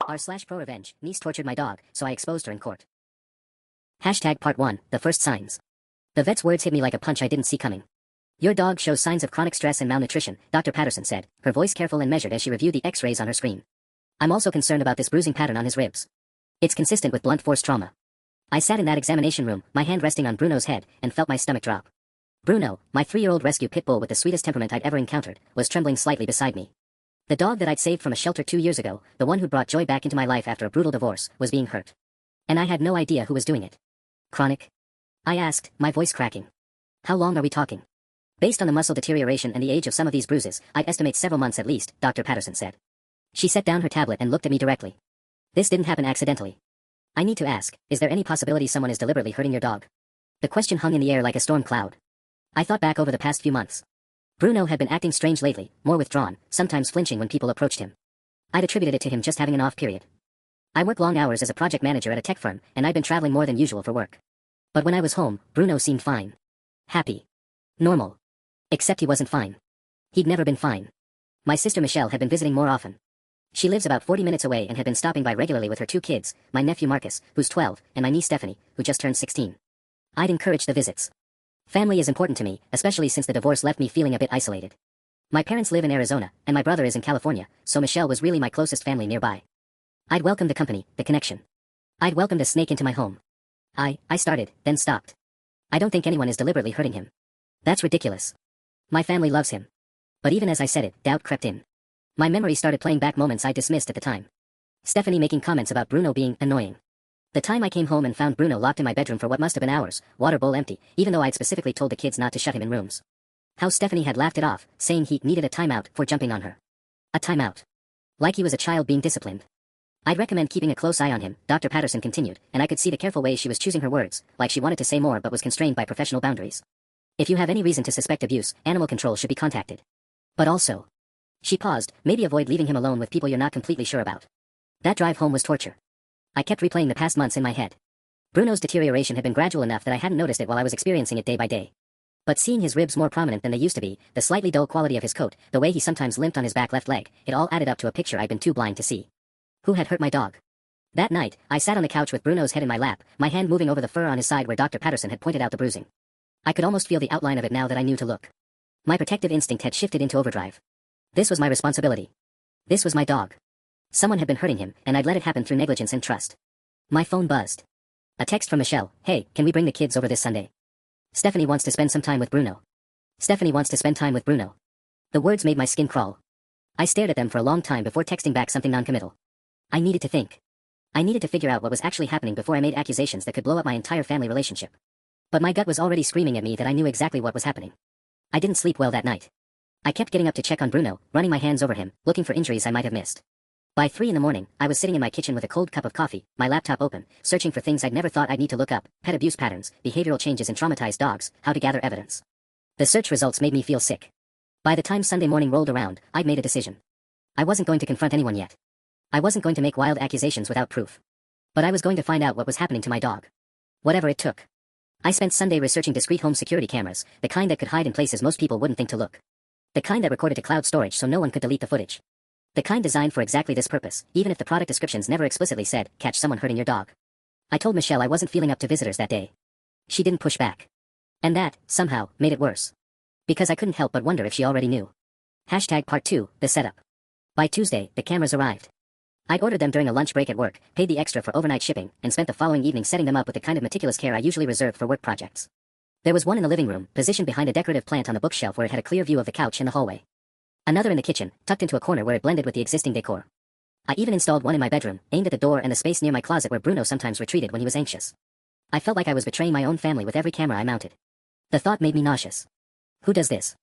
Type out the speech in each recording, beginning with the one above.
r/ProRevenge, niece tortured my dog, so I exposed her in court. Hashtag Part 1, The First Signs. The vet's words hit me like a punch I didn't see coming. Your dog shows signs of chronic stress and malnutrition, Dr. Patterson said, her voice careful and measured as she reviewed the x-rays on her screen. I'm also concerned about this bruising pattern on his ribs. It's consistent with blunt force trauma. I sat in that examination room, my hand resting on Bruno's head, and felt my stomach drop. Bruno, my 3-year-old rescue pit bull with the sweetest temperament I'd ever encountered, was trembling slightly beside me. The dog that I'd saved from a shelter 2 years ago, the one who brought joy back into my life after a brutal divorce, was being hurt. And I had no idea who was doing it. Chronic? I asked, my voice cracking. How long are we talking? Based on the muscle deterioration and the age of some of these bruises, I'd estimate several months at least, Dr. Patterson said. She set down her tablet and looked at me directly. This didn't happen accidentally. I need to ask, is there any possibility someone is deliberately hurting your dog? The question hung in the air like a storm cloud. I thought back over the past few months. Bruno had been acting strange lately, more withdrawn, sometimes flinching when people approached him. I'd attributed it to him just having an off period. I work long hours as a project manager at a tech firm, and I'd been traveling more than usual for work. But when I was home, Bruno seemed fine. Happy. Normal. Except he wasn't fine. He'd never been fine. My sister Michelle had been visiting more often. She lives about 40 minutes away and had been stopping by regularly with her 2 kids, my nephew Marcus, who's 12, and my niece Stephanie, who just turned 16. I'd encouraged the visits. Family is important to me, especially since the divorce left me feeling a bit isolated. My parents live in Arizona, and my brother is in California, so Michelle was really my closest family nearby. I'd welcomed the company, the connection. I'd welcomed a snake into my home. I started, then stopped. I don't think anyone is deliberately hurting him. That's ridiculous. My family loves him. But even as I said it, doubt crept in. My memory started playing back moments I dismissed at the time. Stephanie making comments about Bruno being annoying. The time I came home and found Bruno locked in my bedroom for what must have been hours, water bowl empty, even though I'd specifically told the kids not to shut him in rooms. How Stephanie had laughed it off, saying he needed a timeout for jumping on her. A timeout. Like he was a child being disciplined. I'd recommend keeping a close eye on him, Dr. Patterson continued, and I could see the careful way she was choosing her words, like she wanted to say more but was constrained by professional boundaries. If you have any reason to suspect abuse, animal control should be contacted. But also. She paused, maybe avoid leaving him alone with people you're not completely sure about. That drive home was torture. I kept replaying the past months in my head. Bruno's deterioration had been gradual enough that I hadn't noticed it while I was experiencing it day by day. But seeing his ribs more prominent than they used to be, the slightly dull quality of his coat, the way he sometimes limped on his back left leg, it all added up to a picture I'd been too blind to see. Who had hurt my dog? That night, I sat on the couch with Bruno's head in my lap, my hand moving over the fur on his side where Dr. Patterson had pointed out the bruising. I could almost feel the outline of it now that I knew to look. My protective instinct had shifted into overdrive. This was my responsibility. This was my dog. Someone had been hurting him, and I'd let it happen through negligence and trust. My phone buzzed. A text from Michelle, hey, can we bring the kids over this Sunday? Stephanie wants to spend some time with Bruno. Stephanie wants to spend time with Bruno. The words made my skin crawl. I stared at them for a long time before texting back something non-committal. I needed to think. I needed to figure out what was actually happening before I made accusations that could blow up my entire family relationship. But my gut was already screaming at me that I knew exactly what was happening. I didn't sleep well that night. I kept getting up to check on Bruno, running my hands over him, looking for injuries I might have missed. By 3 in the morning, I was sitting in my kitchen with a cold cup of coffee, my laptop open, searching for things I'd never thought I'd need to look up, pet abuse patterns, behavioral changes in traumatized dogs, how to gather evidence. The search results made me feel sick. By the time Sunday morning rolled around, I'd made a decision. I wasn't going to confront anyone yet. I wasn't going to make wild accusations without proof. But I was going to find out what was happening to my dog. Whatever it took. I spent Sunday researching discreet home security cameras, the kind that could hide in places most people wouldn't think to look. The kind that recorded to cloud storage so no one could delete the footage. The kind designed for exactly this purpose, even if the product descriptions never explicitly said, catch someone hurting your dog. I told Michelle I wasn't feeling up to visitors that day. She didn't push back. And that, somehow, made it worse. Because I couldn't help but wonder if she already knew. Hashtag Part 2, the setup. By Tuesday, the cameras arrived. I'd ordered them during a lunch break at work, paid the extra for overnight shipping, and spent the following evening setting them up with the kind of meticulous care I usually reserve for work projects. There was one in the living room, positioned behind a decorative plant on the bookshelf where it had a clear view of the couch and the hallway. Another in the kitchen, tucked into a corner where it blended with the existing decor. I even installed one in my bedroom, aimed at the door and the space near my closet where Bruno sometimes retreated when he was anxious. I felt like I was betraying my own family with every camera I mounted. The thought made me nauseous. Who does this?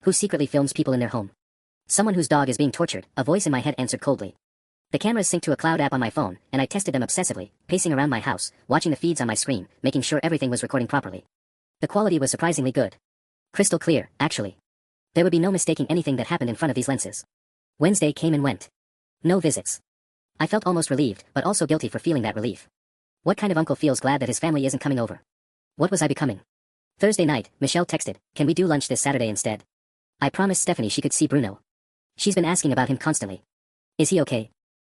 Who secretly films people in their home? Someone whose dog is being tortured, a voice in my head answered coldly. The cameras sync to a cloud app on my phone, and I tested them obsessively, pacing around my house, watching the feeds on my screen, making sure everything was recording properly. The quality was surprisingly good. Crystal clear, actually. There would be no mistaking anything that happened in front of these lenses. Wednesday came and went. No visits. I felt almost relieved, but also guilty for feeling that relief. What kind of uncle feels glad that his family isn't coming over? What was I becoming? Thursday night, Michelle texted, can we do lunch this Saturday instead? I promised Stephanie she could see Bruno. She's been asking about him constantly. Is he okay?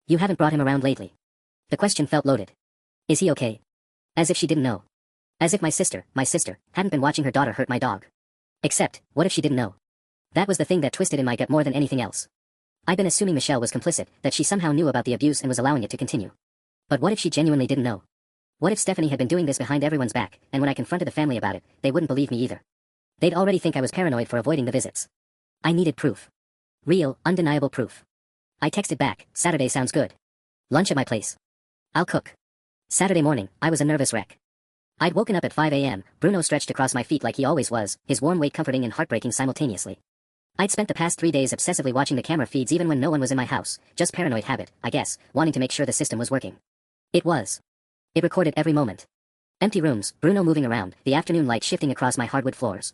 You haven't brought him around lately. The question felt loaded. Is he okay? As if she didn't know. As if my sister, hadn't been watching her daughter hurt my dog. Except, what if she didn't know? That was the thing that twisted in my gut more than anything else. I'd been assuming Michelle was complicit, that she somehow knew about the abuse and was allowing it to continue. But what if she genuinely didn't know? What if Stephanie had been doing this behind everyone's back, and when I confronted the family about it, they wouldn't believe me either? They'd already think I was paranoid for avoiding the visits. I needed proof. Real, undeniable proof. I texted back, Saturday sounds good. Lunch at my place. I'll cook. Saturday morning, I was a nervous wreck. I'd woken up at 5 a.m., Bruno stretched across my feet like he always was, his warm weight comforting and heartbreaking simultaneously. I'd spent the past 3 days obsessively watching the camera feeds even when no one was in my house, just paranoid habit, I guess, wanting to make sure the system was working. It was. It recorded every moment. Empty rooms, Bruno moving around, the afternoon light shifting across my hardwood floors.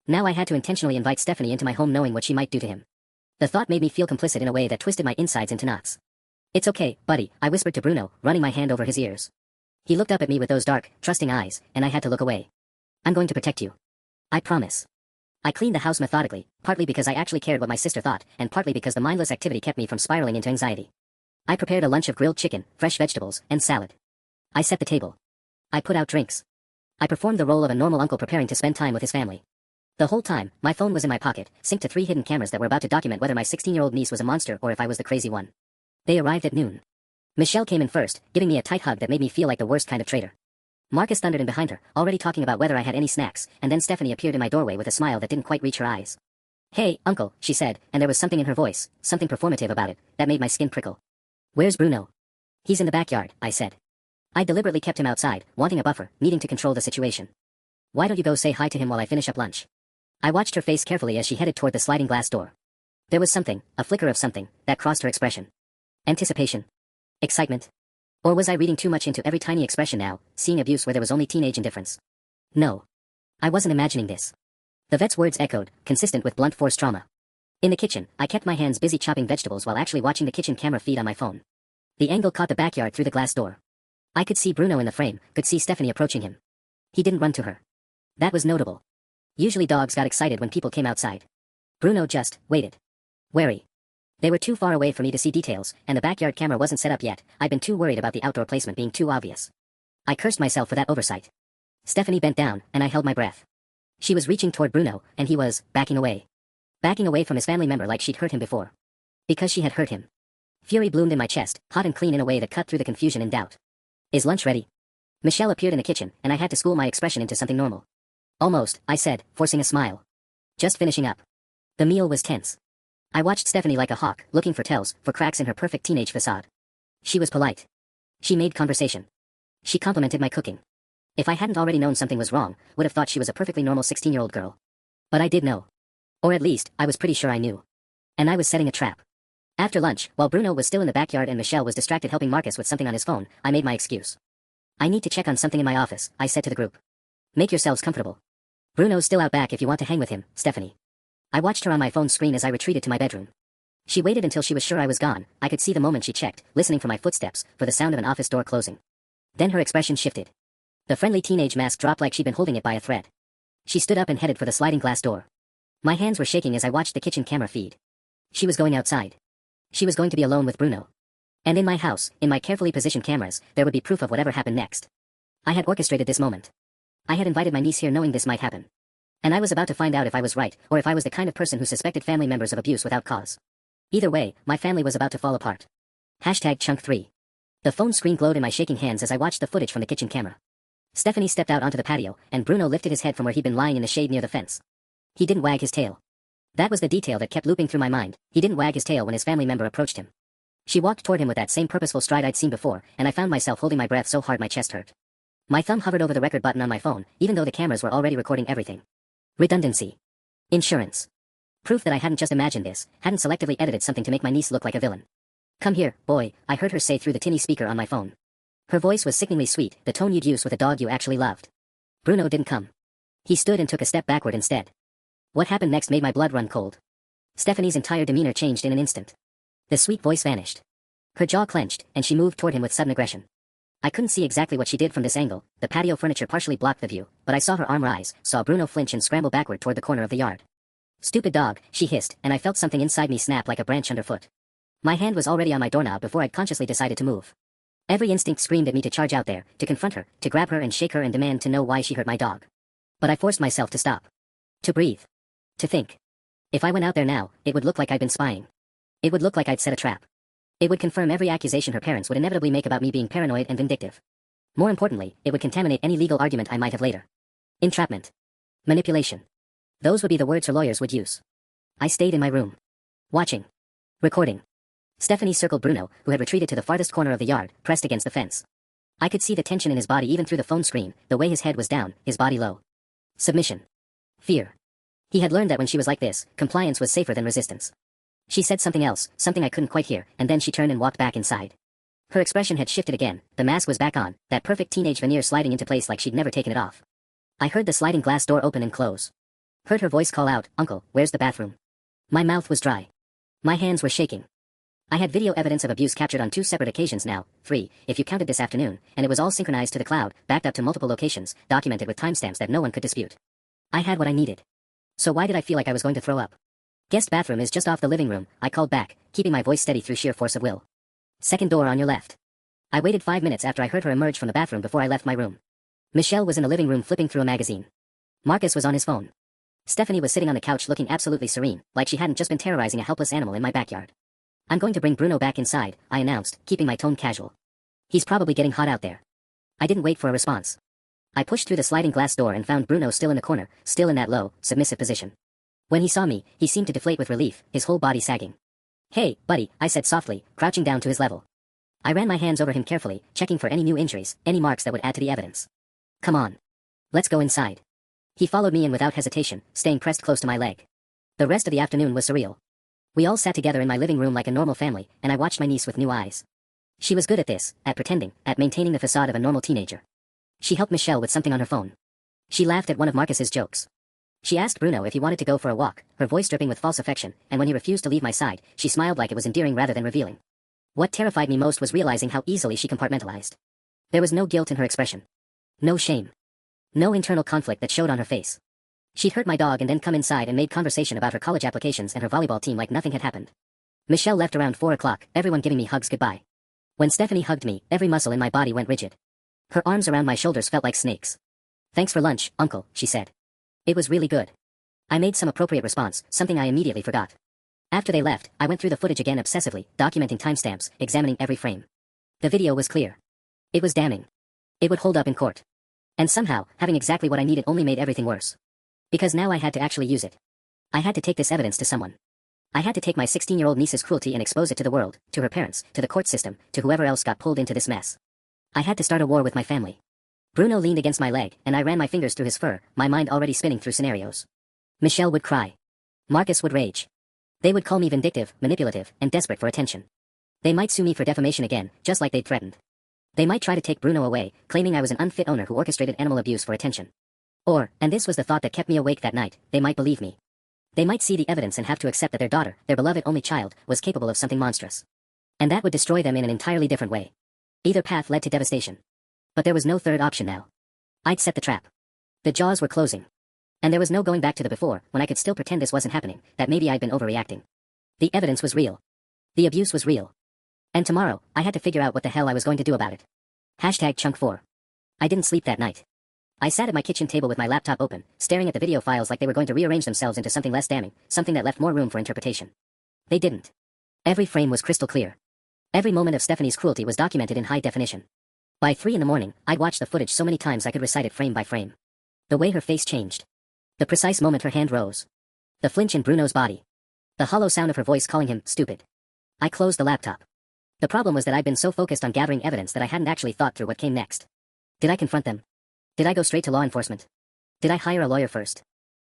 Now I had to intentionally invite Stephanie into my home knowing what she might do to him. The thought made me feel complicit in a way that twisted my insides into knots. It's okay, buddy, I whispered to Bruno, running my hand over his ears. He looked up at me with those dark, trusting eyes, and I had to look away. I'm going to protect you. I promise. I cleaned the house methodically, partly because I actually cared what my sister thought, and partly because the mindless activity kept me from spiraling into anxiety. I prepared a lunch of grilled chicken, fresh vegetables, and salad. I set the table. I put out drinks. I performed the role of a normal uncle preparing to spend time with his family. The whole time, my phone was in my pocket, synced to 3 hidden cameras that were about to document whether my 16-year-old niece was a monster or if I was the crazy one. They arrived at noon. Michelle came in first, giving me a tight hug that made me feel like the worst kind of traitor. Marcus thundered in behind her, already talking about whether I had any snacks, and then Stephanie appeared in my doorway with a smile that didn't quite reach her eyes. Hey, uncle, she said, and there was something in her voice, something performative about it, that made my skin prickle. Where's Bruno? He's in the backyard, I said. I deliberately kept him outside, wanting a buffer, needing to control the situation. Why don't you go say hi to him while I finish up lunch? I watched her face carefully as she headed toward the sliding glass door. There was something, a flicker of something, that crossed her expression. Anticipation. Excitement. Or was I reading too much into every tiny expression now, seeing abuse where there was only teenage indifference? No. I wasn't imagining this. The vet's words echoed, consistent with blunt force trauma. In the kitchen, I kept my hands busy chopping vegetables while actually watching the kitchen camera feed on my phone. The angle caught the backyard through the glass door. I could see Bruno in the frame, could see Stephanie approaching him. He didn't run to her. That was notable. Usually dogs got excited when people came outside. Bruno just waited. Wary. They were too far away for me to see details, and the backyard camera wasn't set up yet. I'd been too worried about the outdoor placement being too obvious. I cursed myself for that oversight. Stephanie bent down, and I held my breath. She was reaching toward Bruno, and he was backing away. Backing away from his family member like she'd hurt him before. Because she had hurt him. Fury bloomed in my chest, hot and clean in a way that cut through the confusion and doubt. Is lunch ready? Michelle appeared in the kitchen, and I had to school my expression into something normal. Almost, I said, forcing a smile. Just finishing up. The meal was tense. I watched Stephanie like a hawk, looking for tells, for cracks in her perfect teenage facade. She was polite. She made conversation. She complimented my cooking. If I hadn't already known something was wrong, would have thought she was a perfectly normal 16-year-old girl. But I did know. Or at least, I was pretty sure I knew. And I was setting a trap. After lunch, while Bruno was still in the backyard and Michelle was distracted helping Marcus with something on his phone, I made my excuse. I need to check on something in my office, I said to the group. Make yourselves comfortable. Bruno's still out back if you want to hang with him, Stephanie. I watched her on my phone screen as I retreated to my bedroom. She waited until she was sure I was gone. I could see the moment she checked, listening for my footsteps, for the sound of an office door closing. Then her expression shifted. The friendly teenage mask dropped like she'd been holding it by a thread. She stood up and headed for the sliding glass door. My hands were shaking as I watched the kitchen camera feed. She was going outside. She was going to be alone with Bruno. And in my house, in my carefully positioned cameras, there would be proof of whatever happened next. I had orchestrated this moment. I had invited my niece here knowing this might happen. And I was about to find out if I was right, or if I was the kind of person who suspected family members of abuse without cause. Either way, my family was about to fall apart. #Chunk3. The phone screen glowed in my shaking hands as I watched the footage from the kitchen camera. Stephanie stepped out onto the patio, and Bruno lifted his head from where he'd been lying in the shade near the fence. He didn't wag his tail. That was the detail that kept looping through my mind. He didn't wag his tail when his family member approached him. She walked toward him with that same purposeful stride I'd seen before, and I found myself holding my breath so hard my chest hurt. My thumb hovered over the record button on my phone, even though the cameras were already recording everything. Redundancy. Insurance. Proof that I hadn't just imagined this, hadn't selectively edited something to make my niece look like a villain. Come here, boy, I heard her say through the tinny speaker on my phone. Her voice was sickeningly sweet, the tone you'd use with a dog you actually loved. Bruno didn't come. He stood and took a step backward instead. What happened next made my blood run cold. Stephanie's entire demeanor changed in an instant. The sweet voice vanished. Her jaw clenched, and she moved toward him with sudden aggression. I couldn't see exactly what she did from this angle, the patio furniture partially blocked the view, but I saw her arm rise, saw Bruno flinch and scramble backward toward the corner of the yard. Stupid dog, she hissed, and I felt something inside me snap like a branch underfoot. My hand was already on my doorknob before I'd consciously decided to move. Every instinct screamed at me to charge out there, to confront her, to grab her and shake her and demand to know why she hurt my dog. But I forced myself to stop. To breathe. To think. If I went out there now, it would look like I'd been spying. It would look like I'd set a trap. It would confirm every accusation her parents would inevitably make about me being paranoid and vindictive. More importantly, it would contaminate any legal argument I might have later. Entrapment. Manipulation. Those would be the words her lawyers would use. I stayed in my room. Watching. Recording. Stephanie circled Bruno, who had retreated to the farthest corner of the yard, pressed against the fence. I could see the tension in his body even through the phone screen, the way his head was down, his body low. Submission. Fear. He had learned that when she was like this, compliance was safer than resistance. She said something else, something I couldn't quite hear, and then she turned and walked back inside. Her expression had shifted again, the mask was back on, that perfect teenage veneer sliding into place like she'd never taken it off. I heard the sliding glass door open and close. Heard her voice call out, "Uncle, where's the bathroom?" My mouth was dry. My hands were shaking. I had video evidence of abuse captured on 2 separate occasions now, 3, if you counted this afternoon, and it was all synchronized to the cloud, backed up to multiple locations, documented with timestamps that no one could dispute. I had what I needed. So why did I feel like I was going to throw up? Guest bathroom is just off the living room, I called back, keeping my voice steady through sheer force of will. Second door on your left. I waited 5 minutes after I heard her emerge from the bathroom before I left my room. Michelle was in the living room flipping through a magazine. Marcus was on his phone. Stephanie was sitting on the couch looking absolutely serene, like she hadn't just been terrorizing a helpless animal in my backyard. "I'm going to bring Bruno back inside," I announced, keeping my tone casual. "He's probably getting hot out there." I didn't wait for a response. I pushed through the sliding glass door and found Bruno still in the corner, still in that low, submissive position. When he saw me, he seemed to deflate with relief, his whole body sagging. "Hey, buddy," I said softly, crouching down to his level. I ran my hands over him carefully, checking for any new injuries, any marks that would add to the evidence. "Come on. Let's go inside." He followed me in without hesitation, staying pressed close to my leg. The rest of the afternoon was surreal. We all sat together in my living room like a normal family, and I watched my niece with new eyes. She was good at this, at pretending, at maintaining the facade of a normal teenager. She helped Michelle with something on her phone. She laughed at one of Marcus's jokes. She asked Bruno if he wanted to go for a walk, her voice dripping with false affection, and when he refused to leave my side, she smiled like it was endearing rather than revealing. What terrified me most was realizing how easily she compartmentalized. There was no guilt in her expression. No shame. No internal conflict that showed on her face. She'd hurt my dog and then come inside and made conversation about her college applications and her volleyball team like nothing had happened. Michelle left around 4 o'clock, everyone giving me hugs goodbye. When Stephanie hugged me, every muscle in my body went rigid. Her arms around my shoulders felt like snakes. "Thanks for lunch, Uncle," she said. "It was really good." I made some appropriate response, something I immediately forgot. After they left, I went through the footage again obsessively, documenting timestamps, examining every frame. The video was clear. It was damning. It would hold up in court. And somehow, having exactly what I needed only made everything worse. Because now I had to actually use it. I had to take this evidence to someone. I had to take my 16-year-old niece's cruelty and expose it to the world, to her parents, to the court system, to whoever else got pulled into this mess. I had to start a war with my family. Bruno leaned against my leg, and I ran my fingers through his fur, my mind already spinning through scenarios. Michelle would cry. Marcus would rage. They would call me vindictive, manipulative, and desperate for attention. They might sue me for defamation again, just like they'd threatened. They might try to take Bruno away, claiming I was an unfit owner who orchestrated animal abuse for attention. Or, and this was the thought that kept me awake that night, they might believe me. They might see the evidence and have to accept that their daughter, their beloved only child, was capable of something monstrous. And that would destroy them in an entirely different way. Either path led to devastation. But there was no third option now. I'd set the trap. The jaws were closing. And there was no going back to the before, when I could still pretend this wasn't happening, that maybe I'd been overreacting. The evidence was real. The abuse was real. And tomorrow, I had to figure out what the hell I was going to do about it. #Chunk4. I didn't sleep that night. I sat at my kitchen table with my laptop open, staring at the video files like they were going to rearrange themselves into something less damning, something that left more room for interpretation. They didn't. Every frame was crystal clear. Every moment of Stephanie's cruelty was documented in high definition. By 3 in the morning, I'd watched the footage so many times I could recite it frame by frame. The way her face changed. The precise moment her hand rose. The flinch in Bruno's body. The hollow sound of her voice calling him stupid. I closed the laptop. The problem was that I'd been so focused on gathering evidence that I hadn't actually thought through what came next. Did I confront them? Did I go straight to law enforcement? Did I hire a lawyer first?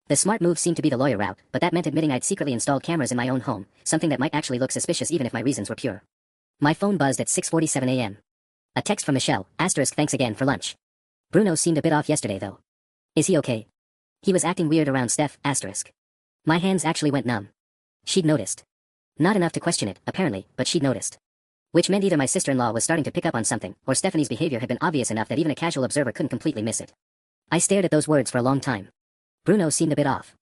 The smart move seemed to be the lawyer route, but that meant admitting I'd secretly installed cameras in my own home, something that might actually look suspicious even if my reasons were pure. My phone buzzed at 6:47 a.m. A text from Michelle, *thanks again for lunch. Bruno seemed a bit off yesterday though. Is he okay? He was acting weird around Steph, *. My hands actually went numb. She'd noticed. Not enough to question it, apparently, but she'd noticed. Which meant either my sister-in-law was starting to pick up on something, or Stephanie's behavior had been obvious enough that even a casual observer couldn't completely miss it. I stared at those words for a long time. Bruno seemed a bit off.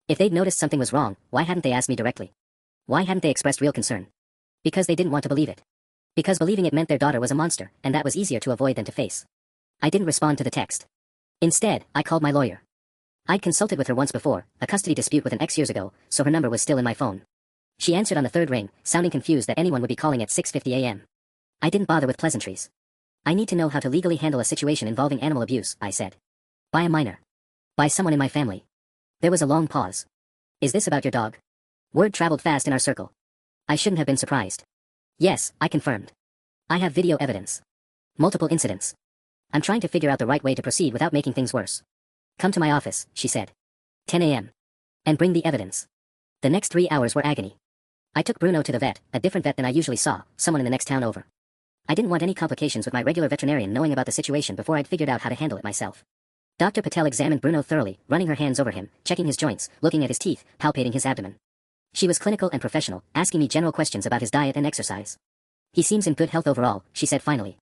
If they'd noticed something was wrong, why hadn't they asked me directly? Why hadn't they expressed real concern? Because they didn't want to believe it. Because believing it meant their daughter was a monster, and that was easier to avoid than to face. I didn't respond to the text. Instead, I called my lawyer. I'd consulted with her once before, a custody dispute with an ex years ago, so her number was still in my phone. She answered on the third ring, sounding confused that anyone would be calling at 6:50 a.m. I didn't bother with pleasantries. I need to know how to legally handle a situation involving animal abuse, I said. By a minor. By someone in my family. There was a long pause. Is this about your dog? Word traveled fast in our circle. I shouldn't have been surprised. Yes, I confirmed. I have video evidence. Multiple incidents. I'm trying to figure out the right way to proceed without making things worse. Come to my office, she said. 10 a.m. And bring the evidence. The next 3 hours were agony. I took Bruno to the vet, a different vet than I usually saw, someone in the next town over. I didn't want any complications with my regular veterinarian knowing about the situation before I'd figured out how to handle it myself. Dr. Patel examined Bruno thoroughly, running her hands over him, checking his joints, looking at his teeth, palpating his abdomen. She was clinical and professional, asking me general questions about his diet and exercise. He seems in good health overall, she said finally.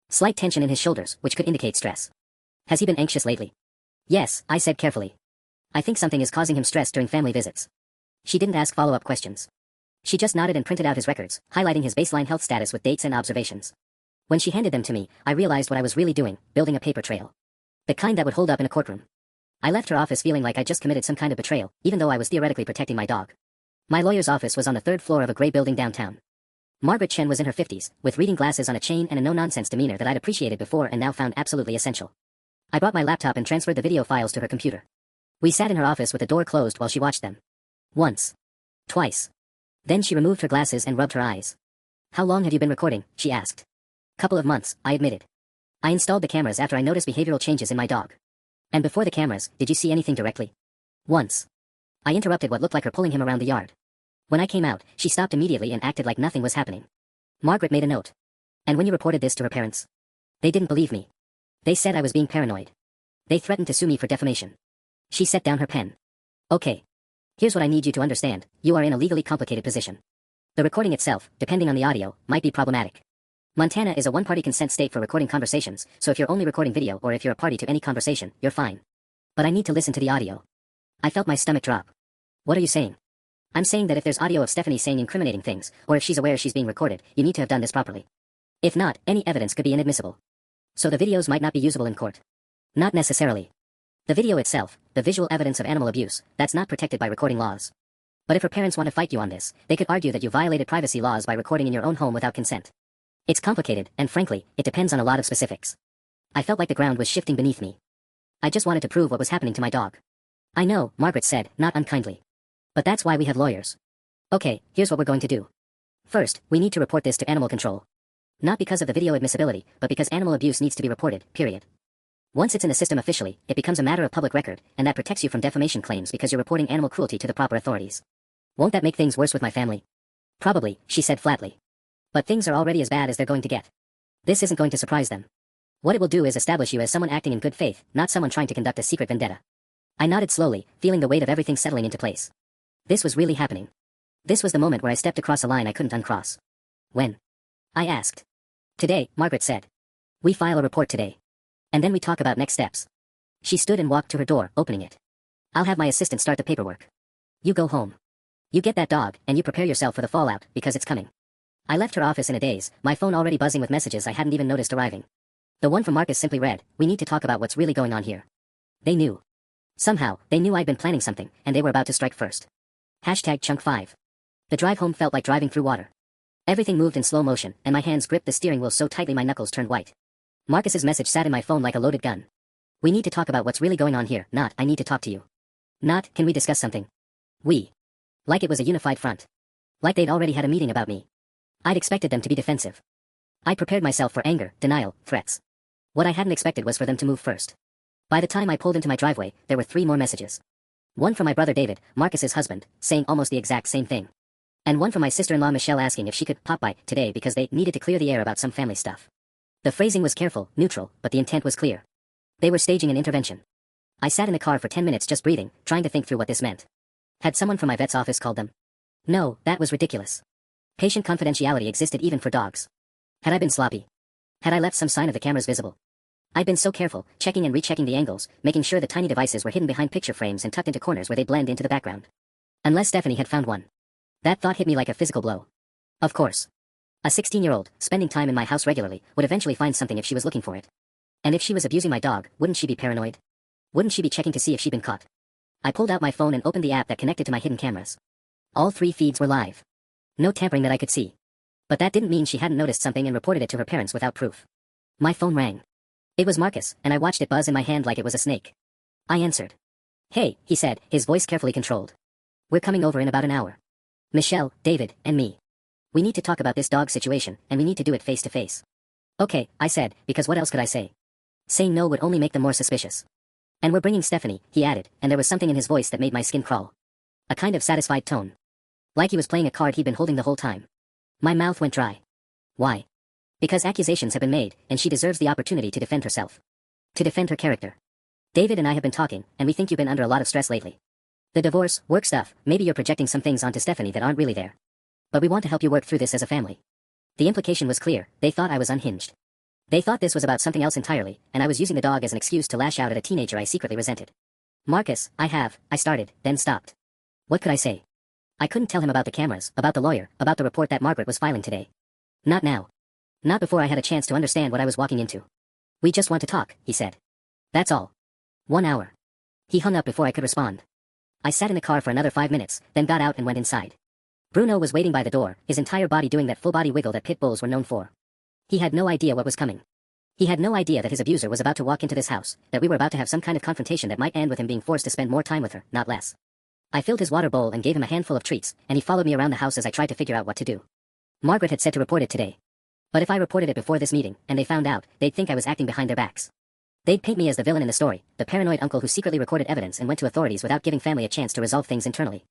Slight tension in his shoulders, which could indicate stress. Has he been anxious lately? Yes, I said carefully. I think something is causing him stress during family visits. She didn't ask follow-up questions. She just nodded and printed out his records, highlighting his baseline health status with dates and observations. When she handed them to me, I realized what I was really doing, building a paper trail. The kind that would hold up in a courtroom. I left her office feeling like I just committed some kind of betrayal, even though I was theoretically protecting my dog. My lawyer's office was on the third floor of a gray building downtown. Margaret Chen was in her 50s, with reading glasses on a chain and a no-nonsense demeanor that I'd appreciated before and now found absolutely essential. I brought my laptop and transferred the video files to her computer. We sat in her office with the door closed while she watched them. Once. Twice. Then she removed her glasses and rubbed her eyes. How long have you been recording? She asked. Couple of months, I admitted. I installed the cameras after I noticed behavioral changes in my dog. And before the cameras, did you see anything directly? Once. I interrupted what looked like her pulling him around the yard. When I came out, she stopped immediately and acted like nothing was happening. Margaret made a note. And when you reported this to her parents? They didn't believe me. They said I was being paranoid. They threatened to sue me for defamation. She set down her pen. Okay. Here's what I need you to understand, you are in a legally complicated position. The recording itself, depending on the audio, might be problematic. Montana is a one-party consent state for recording conversations, so if you're only recording video or if you're a party to any conversation, you're fine. But I need to listen to the audio. I felt my stomach drop. What are you saying? I'm saying that if there's audio of Stephanie saying incriminating things, or if she's aware she's being recorded, you need to have done this properly. If not, any evidence could be inadmissible. So the videos might not be usable in court. Not necessarily. The video itself, the visual evidence of animal abuse, that's not protected by recording laws. But if her parents want to fight you on this, they could argue that you violated privacy laws by recording in your own home without consent. It's complicated, and frankly, it depends on a lot of specifics. I felt like the ground was shifting beneath me. I just wanted to prove what was happening to my dog. I know, Margaret said, not unkindly. But that's why we have lawyers. Okay, here's what we're going to do. First, we need to report this to animal control. Not because of the video admissibility, but because animal abuse needs to be reported, period. Once it's in the system officially, it becomes a matter of public record, and that protects you from defamation claims because you're reporting animal cruelty to the proper authorities. Won't that make things worse with my family? Probably, she said flatly. But things are already as bad as they're going to get. This isn't going to surprise them. What it will do is establish you as someone acting in good faith, not someone trying to conduct a secret vendetta. I nodded slowly, feeling the weight of everything settling into place. This was really happening. This was the moment where I stepped across a line I couldn't uncross. When? I asked. Today, Margaret said. We file a report today. And then we talk about next steps. She stood and walked to her door, opening it. I'll have my assistant start the paperwork. You go home. You get that dog, and you prepare yourself for the fallout, because it's coming. I left her office in a daze, my phone already buzzing with messages I hadn't even noticed arriving. The one from Marcus simply read, we need to talk about what's really going on here. They knew. Somehow, they knew I'd been planning something, and they were about to strike first. #Chunk 5. The drive home felt like driving through water. Everything moved in slow motion, and my hands gripped the steering wheel so tightly my knuckles turned white. Marcus's message sat in my phone like a loaded gun. We need to talk about what's really going on here, not, I need to talk to you. Not, can we discuss something? We. Like it was a unified front. Like they'd already had a meeting about me. I'd expected them to be defensive. I prepared myself for anger, denial, threats. What I hadn't expected was for them to move first. By the time I pulled into my driveway, there were 3 more messages. One from my brother David, Marcus's husband, saying almost the exact same thing. And one from my sister-in-law Michelle asking if she could pop by today because they needed to clear the air about some family stuff. The phrasing was careful, neutral, but the intent was clear. They were staging an intervention. I sat in the car for 10 minutes just breathing, trying to think through what this meant. Had someone from my vet's office called them? No, that was ridiculous. Patient confidentiality existed even for dogs. Had I been sloppy? Had I left some sign of the cameras visible? I'd been so careful, checking and rechecking the angles, making sure the tiny devices were hidden behind picture frames and tucked into corners where they blend into the background. Unless Stephanie had found one. That thought hit me like a physical blow. Of course. A 16-year-old, spending time in my house regularly, would eventually find something if she was looking for it. And if she was abusing my dog, wouldn't she be paranoid? Wouldn't she be checking to see if she'd been caught? I pulled out my phone and opened the app that connected to my hidden cameras. All 3 feeds were live. No tampering that I could see. But that didn't mean she hadn't noticed something and reported it to her parents without proof. My phone rang. It was Marcus, and I watched it buzz in my hand like it was a snake. I answered. "Hey," he said, his voice carefully controlled. "We're coming over in about an hour. Michelle, David, and me. We need to talk about this dog situation, and we need to do it face to face." "Okay," I said, because what else could I say? Saying no would only make them more suspicious. "And we're bringing Stephanie," he added, and there was something in his voice that made my skin crawl. A kind of satisfied tone. Like he was playing a card he'd been holding the whole time. My mouth went dry. Why? Because accusations have been made, and she deserves the opportunity to defend herself. To defend her character. David and I have been talking, and we think you've been under a lot of stress lately. The divorce, work stuff, maybe you're projecting some things onto Stephanie that aren't really there. But we want to help you work through this as a family." The implication was clear. They thought I was unhinged. They thought this was about something else entirely, and I was using the dog as an excuse to lash out at a teenager I secretly resented. "Marcus, I started, then stopped. What could I say? I couldn't tell him about the cameras, about the lawyer, about the report that Margaret was filing today. Not now. Not before I had a chance to understand what I was walking into. "We just want to talk," he said. "That's all. 1 hour." He hung up before I could respond. I sat in the car for another 5 minutes, then got out and went inside. Bruno was waiting by the door, his entire body doing that full-body wiggle that pit bulls were known for. He had no idea what was coming. He had no idea that his abuser was about to walk into this house, that we were about to have some kind of confrontation that might end with him being forced to spend more time with her, not less. I filled his water bowl and gave him a handful of treats, and he followed me around the house as I tried to figure out what to do. Margaret had said to report it today. But if I reported it before this meeting, and they found out, they'd think I was acting behind their backs. They'd paint me as the villain in the story, the paranoid uncle who secretly recorded evidence and went to authorities without giving family a chance to resolve things internally.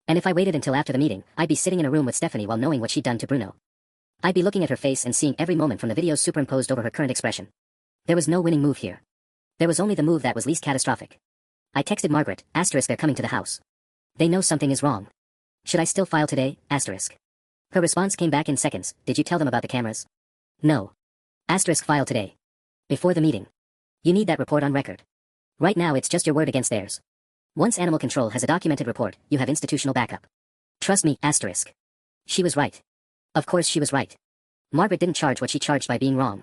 And if I waited until after the meeting, I'd be sitting in a room with Stephanie while knowing what she'd done to Bruno. I'd be looking at her face and seeing every moment from the videos superimposed over her current expression. There was no winning move here. There was only the move that was least catastrophic. I texted Margaret, *, they're coming to the house. They know something is wrong. Should I still file today, *? Her response came back in seconds. "Did you tell them about the cameras?" "No. *, file today. Before the meeting. You need that report on record. Right now it's just your word against theirs. Once animal control has a documented report, you have institutional backup. Trust me, *. She was right. Of course she was right. Margaret didn't charge what she charged by being wrong.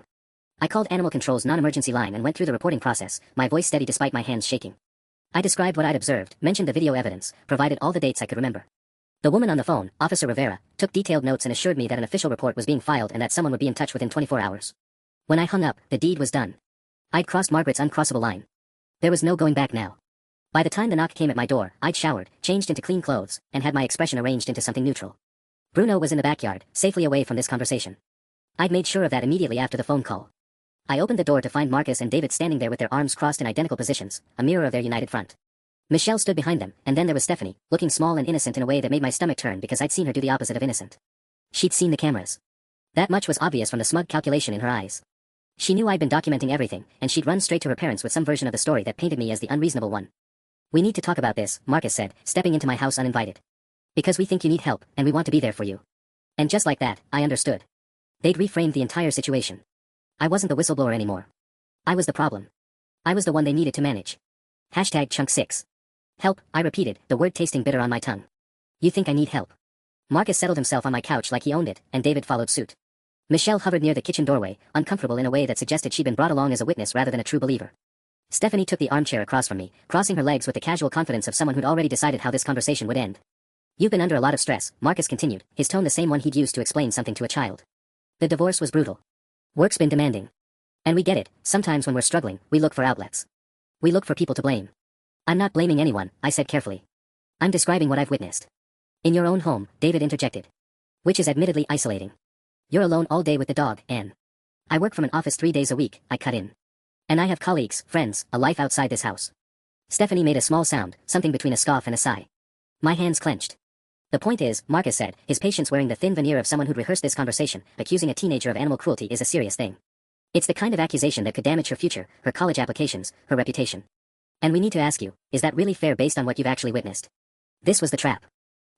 I called Animal Control's non-emergency line and went through the reporting process, my voice steady despite my hands shaking. I described what I'd observed, mentioned the video evidence, provided all the dates I could remember. The woman on the phone, Officer Rivera, took detailed notes and assured me that an official report was being filed and that someone would be in touch within 24 hours. When I hung up, the deed was done. I'd crossed Margaret's uncrossable line. There was no going back now. By the time the knock came at my door, I'd showered, changed into clean clothes, and had my expression arranged into something neutral. Bruno was in the backyard, safely away from this conversation. I'd made sure of that immediately after the phone call. I opened the door to find Marcus and David standing there with their arms crossed in identical positions, a mirror of their united front. Michelle stood behind them, and then there was Stephanie, looking small and innocent in a way that made my stomach turn because I'd seen her do the opposite of innocent. She'd seen the cameras. That much was obvious from the smug calculation in her eyes. She knew I'd been documenting everything, and she'd run straight to her parents with some version of the story that painted me as the unreasonable one. "We need to talk about this," Marcus said, stepping into my house uninvited. "Because we think you need help, and we want to be there for you." And just like that, I understood. They'd reframed the entire situation. I wasn't the whistleblower anymore. I was the problem. I was the one they needed to manage. #Chunk6. "Help," I repeated, the word tasting bitter on my tongue. "You think I need help?" Marcus settled himself on my couch like he owned it, and David followed suit. Michelle hovered near the kitchen doorway, uncomfortable in a way that suggested she'd been brought along as a witness rather than a true believer. Stephanie took the armchair across from me, crossing her legs with the casual confidence of someone who'd already decided how this conversation would end. "You've been under a lot of stress," Marcus continued, his tone the same one he'd used to explain something to a child. "The divorce was brutal. Work's been demanding. And we get it, sometimes when we're struggling, we look for outlets. We look for people to blame. I'm not blaming anyone," I said carefully. "I'm describing what I've witnessed." "In your own home," David interjected. "Which is admittedly isolating. You're alone all day with the dog, Anne. I work from an office 3 days a week," I cut in. "And I have colleagues, friends, a life outside this house." Stephanie made a small sound, something between a scoff and a sigh. My hands clenched. "The point is," Marcus said, his patience wearing the thin veneer of someone who'd rehearsed this conversation, accusing a teenager of animal cruelty is a serious thing. It's the kind of accusation that could damage her future, her college applications, her reputation. And we need to ask you, is that really fair based on what you've actually witnessed? This was the trap.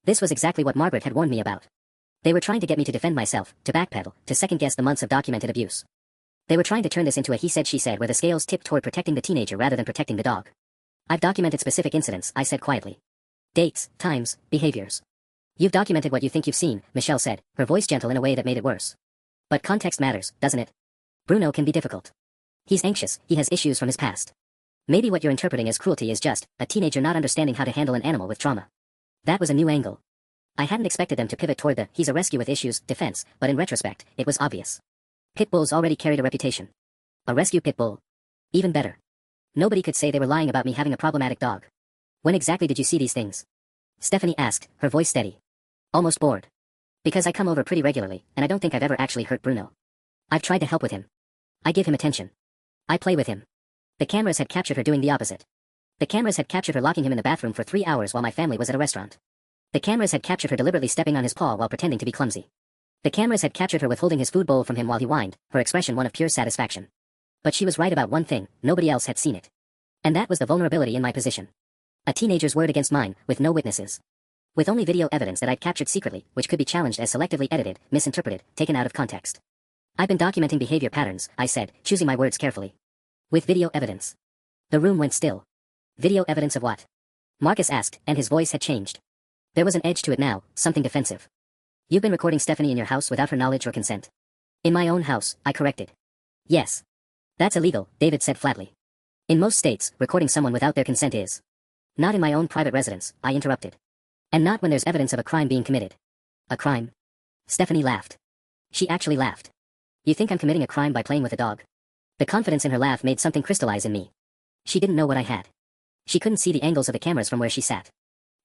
This was exactly what Margaret had warned me about. They were trying to get me to defend myself, to backpedal, to second-guess the months of documented abuse. They were trying to turn this into a he-said-she-said where the scales tipped toward protecting the teenager rather than protecting the dog. "I've documented specific incidents," I said quietly. "Dates, times, behaviors. You've documented what you think you've seen, Michelle said, her voice gentle in a way that made it worse. But context matters, doesn't it? Bruno can be difficult. He's anxious, he has issues from his past. Maybe what you're interpreting as cruelty is just a teenager not understanding how to handle an animal with trauma. That was a new angle. I hadn't expected them to pivot toward the he's a rescue with issues defense, but in retrospect, it was obvious. Pit bulls already carried a reputation. A rescue pit bull. Even better. Nobody could say they were lying about me having a problematic dog. When exactly did you see these things? Stephanie asked, her voice steady. Almost bored. Because I come over pretty regularly, and I don't think I've ever actually hurt Bruno. I've tried to help with him. I give him attention. I play with him. The cameras had captured her doing the opposite. The cameras had captured her locking him in the bathroom for 3 hours while my family was at a restaurant. The cameras had captured her deliberately stepping on his paw while pretending to be clumsy. The cameras had captured her withholding his food bowl from him while he whined, her expression one of pure satisfaction. But she was right about one thing, nobody else had seen it. And that was the vulnerability in my position. A teenager's word against mine, with no witnesses. With only video evidence that I'd captured secretly, which could be challenged as selectively edited, misinterpreted, taken out of context. I've been documenting behavior patterns, I said, choosing my words carefully. With video evidence. The room went still. Video evidence of what? Marcus asked, and his voice had changed. There was an edge to it now, something defensive. You've been recording Stephanie in your house without her knowledge or consent. In my own house, I corrected. Yes. That's illegal, David said flatly. In most states, recording someone without their consent is. Not in my own private residence, I interrupted. And not when there's evidence of a crime being committed. A crime? Stephanie laughed. She actually laughed. You think I'm committing a crime by playing with a dog? The confidence in her laugh made something crystallize in me. She didn't know what I had. She couldn't see the angles of the cameras from where she sat.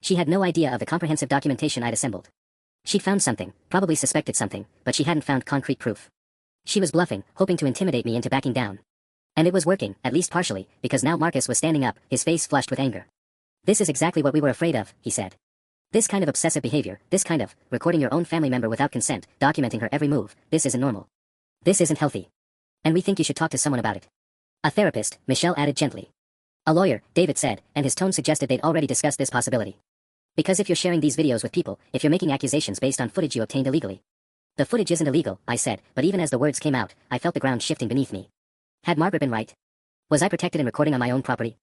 She had no idea of the comprehensive documentation I'd assembled. She'd found something, probably suspected something, but she hadn't found concrete proof. She was bluffing, hoping to intimidate me into backing down. And it was working, at least partially, because now Marcus was standing up, his face flushed with anger. This is exactly what we were afraid of, he said. This kind of obsessive behavior, this kind of, recording your own family member without consent, documenting her every move, this isn't normal. This isn't healthy. And we think you should talk to someone about it. A therapist, Michelle added gently. A lawyer, David said, and his tone suggested they'd already discussed this possibility. Because if you're sharing these videos with people, if you're making accusations based on footage you obtained illegally. The footage isn't illegal, I said, but even as the words came out, I felt the ground shifting beneath me. Had Margaret been right? Was I protected in recording on my own property?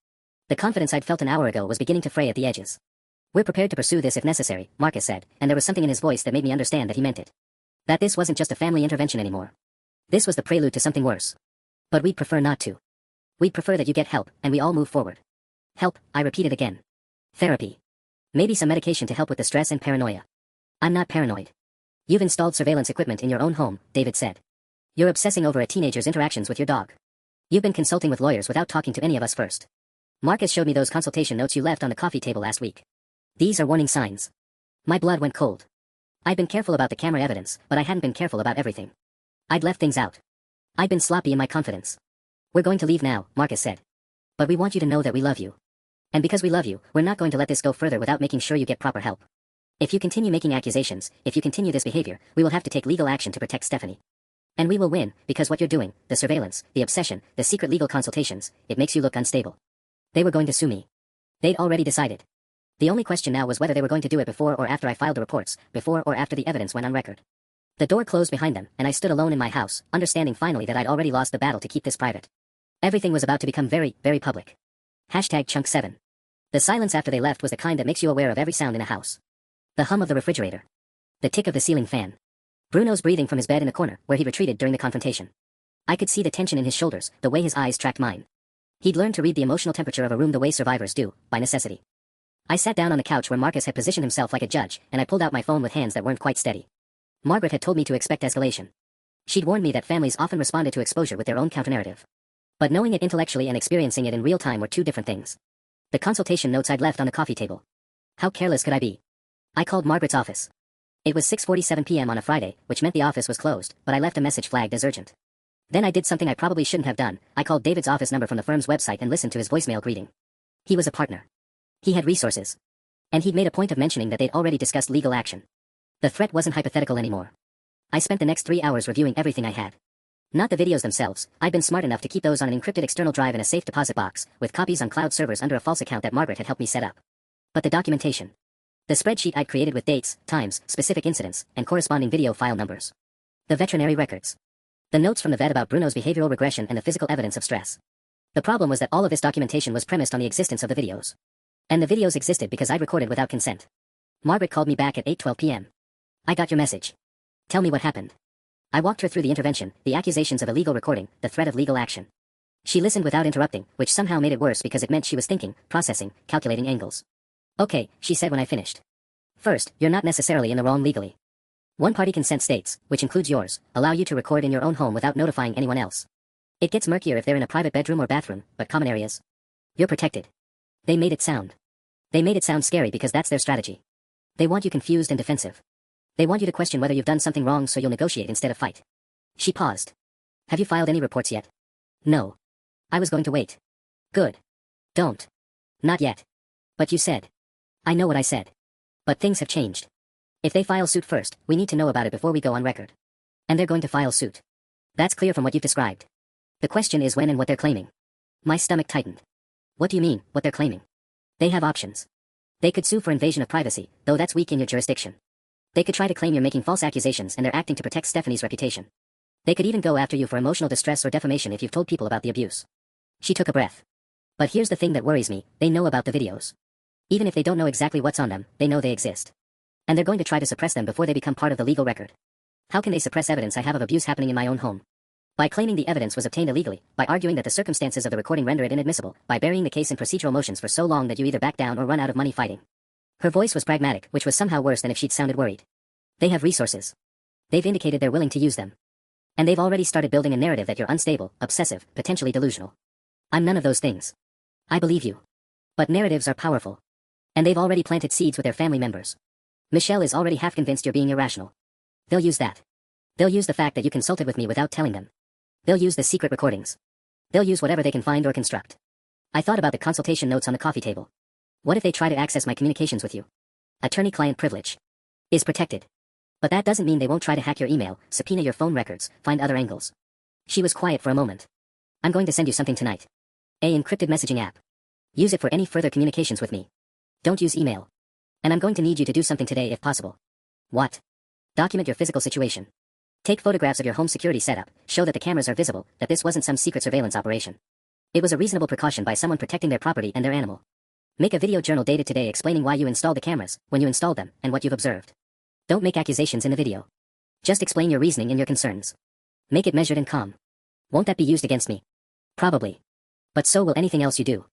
The confidence I'd felt an hour ago was beginning to fray at the edges. We're prepared to pursue this if necessary, Marcus said, and there was something in his voice that made me understand that he meant it. That this wasn't just a family intervention anymore. This was the prelude to something worse. But we'd prefer not to. We'd prefer that you get help, and we all move forward. Help, I repeated again. Therapy. Maybe some medication to help with the stress and paranoia. I'm not paranoid. You've installed surveillance equipment in your own home, David said. You're obsessing over a teenager's interactions with your dog. You've been consulting with lawyers without talking to any of us first. Marcus showed me those consultation notes you left on the coffee table last week. These are warning signs. My blood went cold. I'd been careful about the camera evidence, but I hadn't been careful about everything. I'd left things out. I'd been sloppy in my confidence. We're going to leave now, Marcus said. But we want you to know that we love you. And because we love you, we're not going to let this go further without making sure you get proper help. If you continue making accusations, if you continue this behavior, we will have to take legal action to protect Stephanie. And we will win, because what you're doing, the surveillance, the obsession, the secret legal consultations, it makes you look unstable. They were going to sue me. They'd already decided. The only question now was whether they were going to do it before or after I filed the reports, before or after the evidence went on record. The door closed behind them, and I stood alone in my house, understanding finally that I'd already lost the battle to keep this private. Everything was about to become very, very public. #Chunk7. The silence after they left was the kind that makes you aware of every sound in a house. The hum of the refrigerator. The tick of the ceiling fan. Bruno's breathing from his bed in the corner, where he retreated during the confrontation. I could see the tension in his shoulders, the way his eyes tracked mine. He'd learned to read the emotional temperature of a room the way survivors do, by necessity. I sat down on the couch where Marcus had positioned himself like a judge, and I pulled out my phone with hands that weren't quite steady. Margaret had told me to expect escalation. She'd warned me that families often responded to exposure with their own counternarrative. But knowing it intellectually and experiencing it in real time were two different things. The consultation notes I'd left on the coffee table. How careless could I be? I called Margaret's office. It was 6:47 p.m. on a Friday, which meant the office was closed, but I left a message flagged as urgent. Then I did something I probably shouldn't have done. I called David's office number from the firm's website and listened to his voicemail greeting. He was a partner. He had resources. And he'd made a point of mentioning that they'd already discussed legal action. The threat wasn't hypothetical anymore. I spent the next 3 hours reviewing everything I had. Not the videos themselves. I'd been smart enough to keep those on an encrypted external drive in a safe deposit box, with copies on cloud servers under a false account that Margaret had helped me set up. But the documentation. The spreadsheet I'd created with dates, times, specific incidents, and corresponding video file numbers. The veterinary records. The notes from the vet about Bruno's behavioral regression and the physical evidence of stress. The problem was that all of this documentation was premised on the existence of the videos. And the videos existed because I'd recorded without consent. Margaret called me back at 8:12 p.m. I got your message. Tell me what happened. I walked her through the intervention, the accusations of illegal recording, the threat of legal action. She listened without interrupting, which somehow made it worse because it meant she was thinking, processing, calculating angles. Okay, she said when I finished. First, you're not necessarily in the wrong legally. One-party consent states, which includes yours, allow you to record in your own home without notifying anyone else. It gets murkier if they're in a private bedroom or bathroom, but common areas. You're protected. They made it sound scary because that's their strategy. They want you confused and defensive. They want you to question whether you've done something wrong so you'll negotiate instead of fight. She paused. Have you filed any reports yet? No. I was going to wait. Good. Don't. Not yet. But you said. I know what I said. But things have changed. If they file suit first, we need to know about it before we go on record. And they're going to file suit. That's clear from what you've described. The question is when and what they're claiming. My stomach tightened. What do you mean, what they're claiming? They have options. They could sue for invasion of privacy, though that's weak in your jurisdiction. They could try to claim you're making false accusations and they're acting to protect Stephanie's reputation. They could even go after you for emotional distress or defamation if you've told people about the abuse. She took a breath. But here's the thing that worries me, they know about the videos. Even if they don't know exactly what's on them, they know they exist. And they're going to try to suppress them before they become part of the legal record. How can they suppress evidence I have of abuse happening in my own home? By claiming the evidence was obtained illegally, by arguing that the circumstances of the recording render it inadmissible, by burying the case in procedural motions for so long that you either back down or run out of money fighting. Her voice was pragmatic, which was somehow worse than if she'd sounded worried. They have resources. They've indicated they're willing to use them. And they've already started building a narrative that you're unstable, obsessive, potentially delusional. I'm none of those things. I believe you. But narratives are powerful. And they've already planted seeds with their family members. Michelle is already half convinced you're being irrational. They'll use that. They'll use the fact that you consulted with me without telling them. They'll use the secret recordings. They'll use whatever they can find or construct. I thought about the consultation notes on the coffee table. What if they try to access my communications with you? Attorney-client privilege is protected. But that doesn't mean they won't try to hack your email, subpoena your phone records, find other angles. She was quiet for a moment. I'm going to send you something tonight. A encrypted messaging app. Use it for any further communications with me. Don't use email. And I'm going to need you to do something today if possible. What? Document your physical situation. Take photographs of your home security setup, show that the cameras are visible, that this wasn't some secret surveillance operation. It was a reasonable precaution by someone protecting their property and their animal. Make a video journal dated today explaining why you installed the cameras, when you installed them, and what you've observed. Don't make accusations in the video. Just explain your reasoning and your concerns. Make it measured and calm. Won't that be used against me? Probably. But so will anything else you do.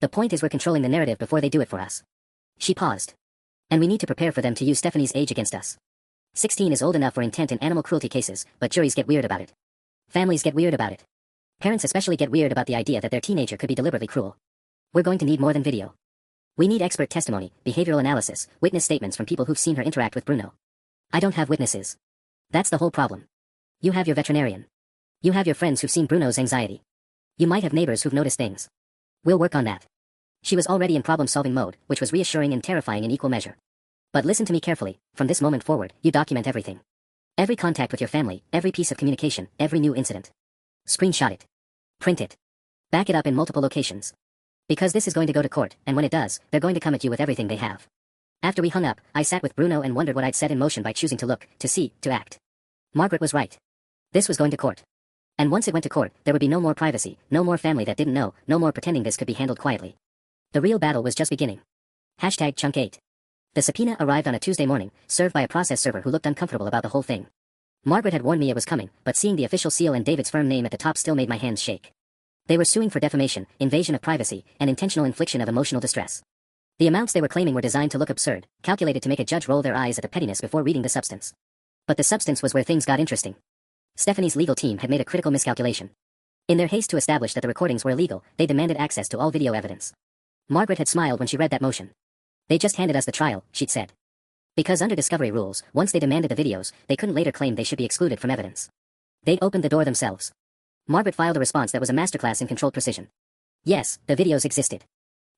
The point is we're controlling the narrative before they do it for us. She paused. And we need to prepare for them to use Stephanie's age against us. 16 is old enough for intent in animal cruelty cases, but juries get weird about it. Families get weird about it. Parents especially get weird about the idea that their teenager could be deliberately cruel. We're going to need more than video. We need expert testimony, behavioral analysis, witness statements from people who've seen her interact with Bruno. I don't have witnesses. That's the whole problem. You have your veterinarian. You have your friends who've seen Bruno's anxiety. You might have neighbors who've noticed things. We'll work on that. She was already in problem-solving mode, which was reassuring and terrifying in equal measure. But listen to me carefully, from this moment forward, you document everything. Every contact with your family, every piece of communication, every new incident. Screenshot it. Print it. Back it up in multiple locations. Because this is going to go to court, and when it does, they're going to come at you with everything they have. After we hung up, I sat with Bruno and wondered what I'd set in motion by choosing to look, to see, to act. Margaret was right. This was going to court. And once it went to court, there would be no more privacy, no more family that didn't know, no more pretending this could be handled quietly. The real battle was just beginning. #Chunk 8. The subpoena arrived on a Tuesday morning, served by a process server who looked uncomfortable about the whole thing. Margaret had warned me it was coming, but seeing the official seal and David's firm name at the top still made my hands shake. They were suing for defamation, invasion of privacy, and intentional infliction of emotional distress. The amounts they were claiming were designed to look absurd, calculated to make a judge roll their eyes at the pettiness before reading the substance. But the substance was where things got interesting. Stephanie's legal team had made a critical miscalculation. In their haste to establish that the recordings were illegal, they demanded access to all video evidence. Margaret had smiled when she read that motion. They just handed us the trial, she'd said. Because under discovery rules, once they demanded the videos, they couldn't later claim they should be excluded from evidence. They'd opened the door themselves. Margaret filed a response that was a masterclass in controlled precision. Yes, the videos existed.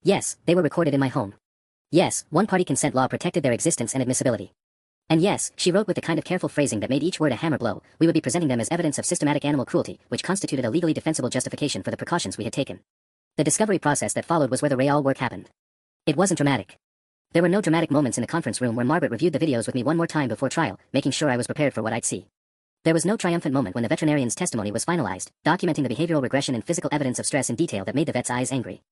Yes, they were recorded in my home. Yes, one-party consent law protected their existence and admissibility. And yes, she wrote with the kind of careful phrasing that made each word a hammer blow, we would be presenting them as evidence of systematic animal cruelty, which constituted a legally defensible justification for the precautions we had taken. The discovery process that followed was where the real work happened. It wasn't dramatic. There were no dramatic moments in the conference room where Margaret reviewed the videos with me one more time before trial, making sure I was prepared for what I'd see. There was no triumphant moment when the veterinarian's testimony was finalized, documenting the behavioral regression and physical evidence of stress in detail that made the vet's eyes angry.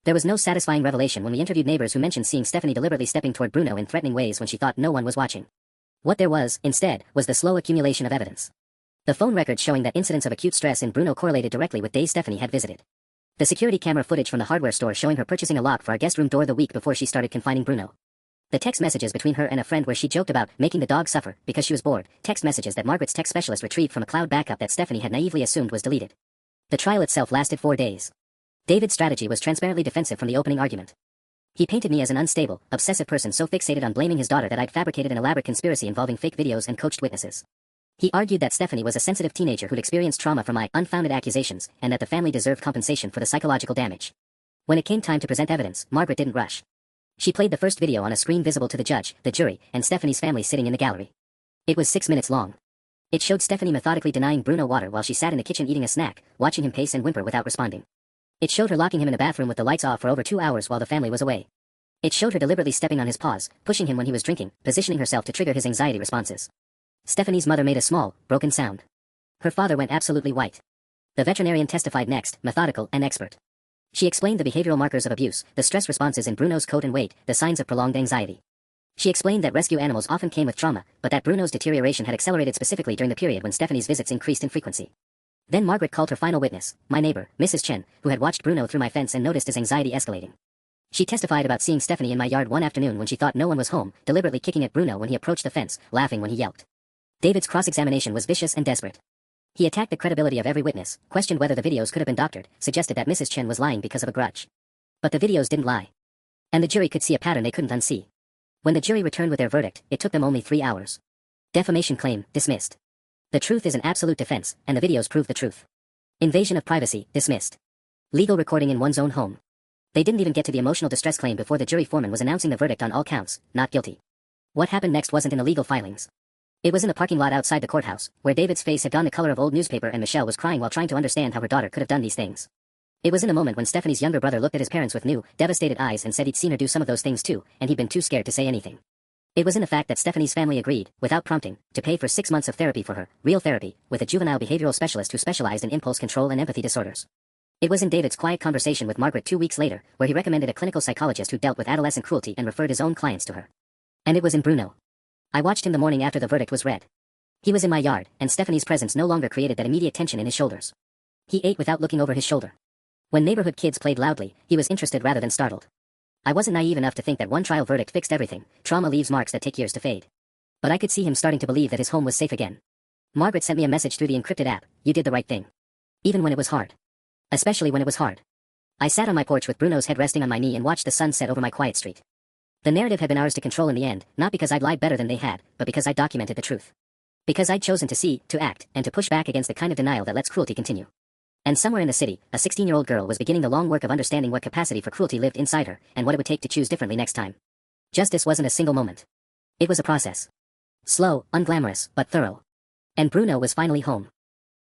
There was no satisfying revelation when we interviewed neighbors who mentioned seeing Stephanie deliberately stepping toward Bruno in threatening ways when she thought no one was watching. What there was, instead, was the slow accumulation of evidence. The phone records showing that incidents of acute stress in Bruno correlated directly with days Stephanie had visited. The security camera footage from the hardware store showing her purchasing a lock for our guest room door the week before she started confining Bruno. The text messages between her and a friend where she joked about making the dog suffer because she was bored, text messages that Margaret's tech specialist retrieved from a cloud backup that Stephanie had naively assumed was deleted. The trial itself lasted 4 days. David's strategy was transparently defensive from the opening argument. He painted me as an unstable, obsessive person so fixated on blaming his daughter that I'd fabricated an elaborate conspiracy involving fake videos and coached witnesses. He argued that Stephanie was a sensitive teenager who'd experienced trauma from my unfounded accusations and that the family deserved compensation for the psychological damage. When it came time to present evidence, Margaret didn't rush. She played the first video on a screen visible to the judge, the jury, and Stephanie's family sitting in the gallery. It was 6 minutes long. It showed Stephanie methodically denying Bruno water while she sat in the kitchen eating a snack, watching him pace and whimper without responding. It showed her locking him in the bathroom with the lights off for over 2 hours while the family was away. It showed her deliberately stepping on his paws, pushing him when he was drinking, positioning herself to trigger his anxiety responses. Stephanie's mother made a small, broken sound. Her father went absolutely white. The veterinarian testified next, methodical and expert. She explained the behavioral markers of abuse, the stress responses in Bruno's coat and weight, the signs of prolonged anxiety. She explained that rescue animals often came with trauma, but that Bruno's deterioration had accelerated specifically during the period when Stephanie's visits increased in frequency. Then Margaret called her final witness, my neighbor, Mrs. Chen, who had watched Bruno through my fence and noticed his anxiety escalating. She testified about seeing Stephanie in my yard one afternoon when she thought no one was home, deliberately kicking at Bruno when he approached the fence, laughing when he yelped. David's cross-examination was vicious and desperate. He attacked the credibility of every witness, questioned whether the videos could have been doctored, suggested that Mrs. Chen was lying because of a grudge. But the videos didn't lie. And the jury could see a pattern they couldn't unsee. When the jury returned with their verdict, it took them only 3 hours. Defamation claim, dismissed. The truth is an absolute defense, and the videos prove the truth. Invasion of privacy, dismissed. Legal recording in one's own home. They didn't even get to the emotional distress claim before the jury foreman was announcing the verdict on all counts, not guilty. What happened next wasn't in the legal filings. It was in the parking lot outside the courthouse, where David's face had gone the color of old newspaper and Michelle was crying while trying to understand how her daughter could have done these things. It was in a moment when Stephanie's younger brother looked at his parents with new, devastated eyes and said he'd seen her do some of those things too, and he'd been too scared to say anything. It was in the fact that Stephanie's family agreed, without prompting, to pay for 6 months of therapy for her, real therapy, with a juvenile behavioral specialist who specialized in impulse control and empathy disorders. It was in David's quiet conversation with Margaret 2 weeks later, where he recommended a clinical psychologist who dealt with adolescent cruelty and referred his own clients to her. And it was in Bruno. I watched him the morning after the verdict was read. He was in my yard, and Stephanie's presence no longer created that immediate tension in his shoulders. He ate without looking over his shoulder. When neighborhood kids played loudly, he was interested rather than startled. I wasn't naive enough to think that one trial verdict fixed everything. Trauma leaves marks that take years to fade. But I could see him starting to believe that his home was safe again. Margaret sent me a message through the encrypted app, you did the right thing. Even when it was hard. Especially when it was hard. I sat on my porch with Bruno's head resting on my knee and watched the sun set over my quiet street. The narrative had been ours to control in the end, not because I'd lied better than they had, but because I'd documented the truth. Because I'd chosen to see, to act, and to push back against the kind of denial that lets cruelty continue. And somewhere in the city, a 16-year-old girl was beginning the long work of understanding what capacity for cruelty lived inside her, and what it would take to choose differently next time. Justice wasn't a single moment. It was a process. Slow, unglamorous, but thorough. And Bruno was finally home.